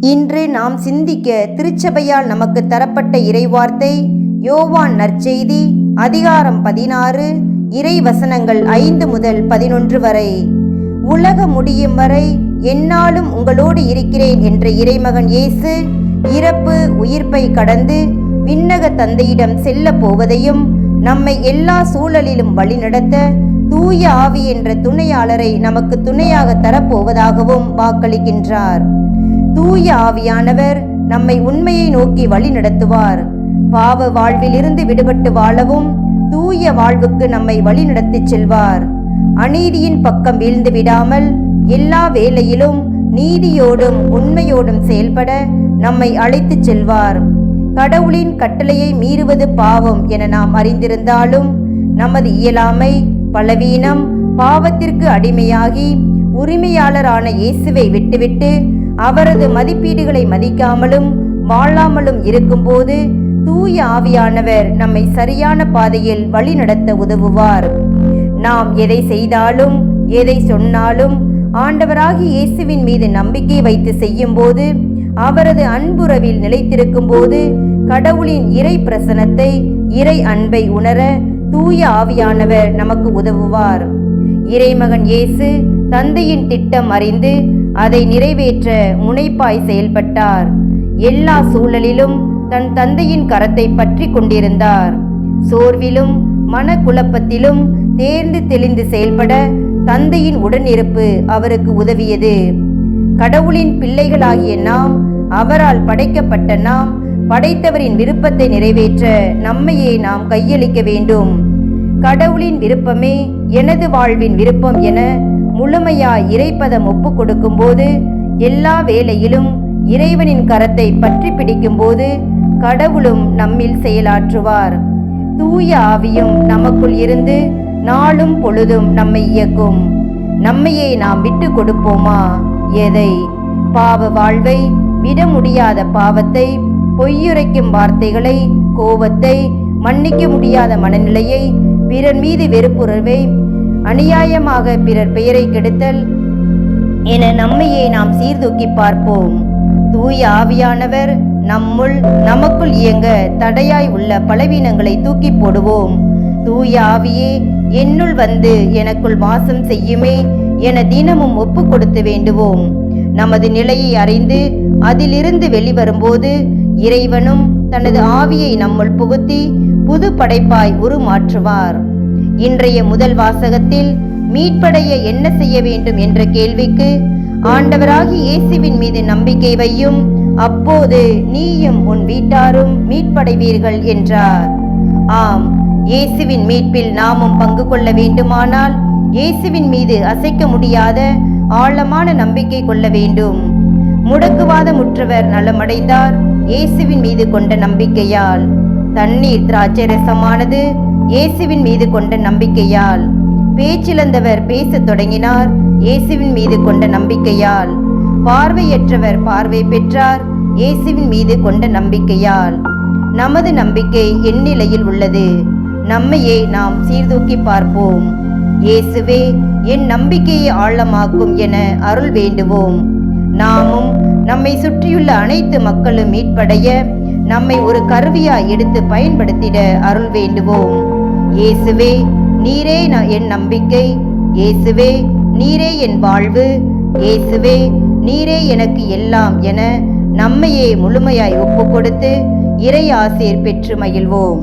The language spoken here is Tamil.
இன்று நாம் சிந்திக்க திருச்சபையால் நமக்கு தரப்பட்ட இறைவார்த்தை யோவான் நற்செய்தி அதிகாரம் 16 இறை வசனங்கள் 5 முதல் 11 வரை. உலகம் முடியும் வரை எந்நாளும் உங்களோடு இருக்கிறேன் என்ற இறைமகன் இயேசு இறப்பு உயிர்ப்பை கடந்து விண்ணக தந்தையிடம் செல்ல போவதையும் நம்மை எல்லா சூழலிலும் வழிநடத்த தூய ஆவி என்ற துணையாளரை நமக்கு துணையாக தரப்போவதாகவும் வாக்களிக்கின்றார். தூய ஆவியானவர் நம்மை உண்மையை நோக்கி வழி நடத்துவார். பாவ வாழ்விலிருந்து விடுபட்டு வாழவும் தூய வாழ்வுக்கு நம்மை வழி நடத்திச் செல்வார். அநீதியின் பக்கம் வீழ்ந்து விடாமல் எல்லா வேளையிலும் நீதியோடும் உண்மையோடும் செயல்பட நம்மை அழைத்துச் செல்வார். கடவுளின் கட்டளையை மீறுவது பாவம் என நாம் அறிந்திருந்தாலும் நமது இயலாமை, பலவீனம், பாவத்திற்கு அடிமையாகி உரிமையாளரான இயேசுவை விட்டுவிட்டு அவரது மதிப்பீடுகளை மதிக்காமலும் வாழாமலும் இருக்கும்போது தூய ஆவியானவர் நம்மை சரியான பாதையில் வழி நடத்த உதவுவார். நாம் எதை செய்தாலும் எதை சொன்னாலும் ஆண்டவராகிய இயேசுவின் மீது நம்பிக்கை வைத்து செய்யும் போது, அவரது அன்புறவில் நிலைத்திருக்கும் போது கடவுளின் இறை பிரசனத்தை, இறை அன்பை உணர தூய ஆவியானவர் நமக்கு உதவுவார். இறைமகன் இயேசு தந்தையின் திட்டம் அறிந்து அதை நிறைவேற்ற முனைப்பாய் செயல்பட்டார். எல்லா சூழலிலும் தன் தந்தையின் கரத்தை பற்றி கொண்டிருந்தார். சோர்விலும் மனக்குழப்பத்திலும் தேர்ந்து தெளிந்து செயல்பட தந்தையின் உடனிருப்பு அவருக்கு உதவியது. கடவுளின் பிள்ளைகளாகிய நாம், அவரால் படைக்கப்பட்ட நாம், படைத்தவரின் விருப்பத்தை நிறைவேற்ற நம்மையே நாம் கையளிக்க வேண்டும். கடவுளின் விருப்பமே எனது வாழ்வின் விருப்பம் என முழுமையாய் இறைப்பதம் ஒப்பு கொடுக்கும் போது, எல்லா வேளையிலும் இறைவனின் கரத்தை பற்றி பிடிக்கும் போது கடவுளும் நம்மில் செயலாற்றுவார். தூய ஆவியும் நமக்குள் இருந்து நாளும் பொழுதும் நம்மை இயக்கும். நம்மையே நாம் விட்டு கொடுப்போமா? எதை? பாவ வாழ்வை, விட முடியாத பாவத்தை, பொய்யுரைக்கும் வார்த்தைகளை, கோபத்தை, மன்னிக்க முடியாத மனநிலையை, பிறர் மீது வெறுப்புணர்வை, அநியாயமாக பிறர் பெயரை கெடுத்தல் என நம்மையே நாம் சீர்தூக்கி பார்ப்போம். தூய ஆவியானவர் நமக்குள் இயங்க தடையாய் உள்ள பலவீனங்களை தூக்கி போடுவோம். தூய ஆவியே என்னுள் வந்து எனக்குள் வாசம் செய்யுமே என தினமும் ஒப்பு கொடுத்து வேண்டுவோம். நமது நிலையை அறிந்து அதிலிருந்து வெளிவரும்போது இறைவனும் தனது ஆவியை நம்முள் புகுத்தி புது படைப்பாய் உருமாற்றுவார். இன்றைய முதல் வாசகத்தில் மீட்படைய என்ன செய்ய வேண்டும் என்ற கேள்விக்கு ஆண்டவராகிய இயேசுவின் மீது நம்பிக்கை வையும், அப்போது நீயும் உன் வீட்டாரும் மீட்படைவீர்கள் என்றார். ஆம், இயேசுவின் மீட்பில் நாமும் பங்கு கொள்ள வேண்டுமானால் இயேசுவின் மீது அசைக்க முடியாத ஆழமான நம்பிக்கை கொள்ள வேண்டும். முடக்குவாதமுற்றவர் நலமடைந்தார் இயேசுவின் மீது கொண்ட நம்பிக்கையால். தண்ணீர் திராட்சை ரசமானது இயேசுவின் மீது கொண்ட நம்பிக்கையால். பேச்சிழந்தவர் பேசத் தொடங்கினார் இயேசுவின் மீது கொண்ட நம்பிக்கையால். பார்வையற்றவர் பார்வை பெற்றார் இயேசுவின் மீது கொண்ட நம்பிக்கையால். நமது நம்பிக்கை என் நிலையில் உள்ளது? நம்மையே நாம் சீர்தூக்கி பார்ப்போம். இயேசுவே என் நம்பிக்கையை ஆழமாக்கும் என அருள் வேண்டுவோம். நாமும் நம்மை சுற்றியுள்ள அனைத்து மக்களும் மீட்படைய நம்மை ஒரு கருவியாய் எடுத்து பயன்படுத்திட அருள் வேண்டுவோம். இயேசுவே நீரே என் நம்பிக்கை, இயேசுவே நீரே என் வாழ்வு, இயேசுவே நீரே எனக்கு எல்லாம் என நம்மையே முழுமையாய் ஒப்பு கொடுத்து இறை ஆசீர் பெற்று மகிழ்வோம்.